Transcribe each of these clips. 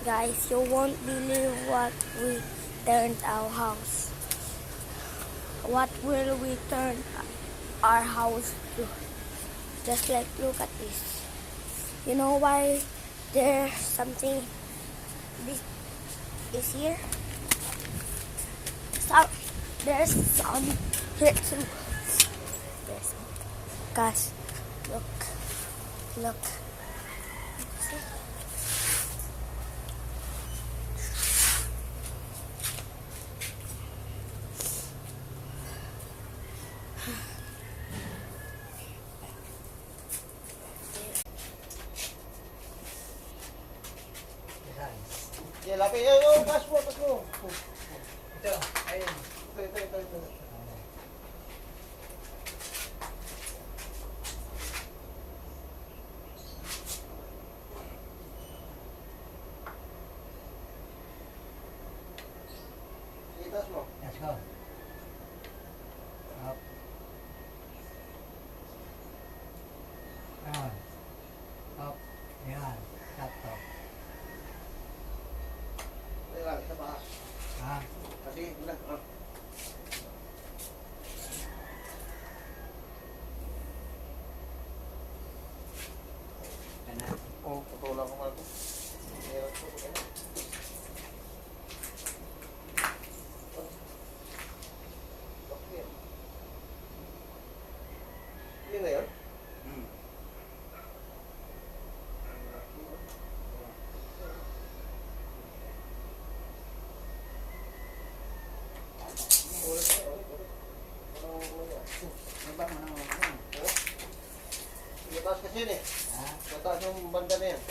Guys, you won't believe what we turned our house. What will we turn our house to? Just like, look at this. You know why there's something this is here? There's some here too. There's guys, look. See? Ya, lapis. Yo, pas mo. Ito, ayun. Ito. Itas mo. Let's go. Up. Down. Up. Yan. Sakto. Ito lang, isa pa. Ha? Kasi, ulan. Yan na. Oh, patulang ko man. Meron ko. Okay. Hindi na yun? Hmm. Nabak mo na ako. Mataas kasi yun eh. Ha? Mataas yung banda na yan.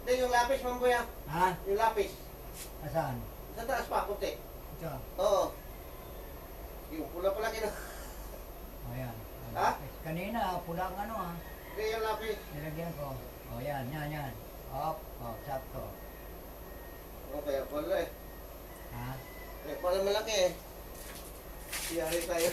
Hindi, yung lapis, Mang Kuya. Ha? Yung lapis. Asan? Sa taas pa, puti. Ito. Oo. Yung pula-pula kina. O yan. Ha? Kanina, pulang ano ha. Hindi, yung lapis. Nilagyan ko. O yan. Up. O, sakto. Okay, pala eh. Ha? Pala malaki eh. Siyari tayo.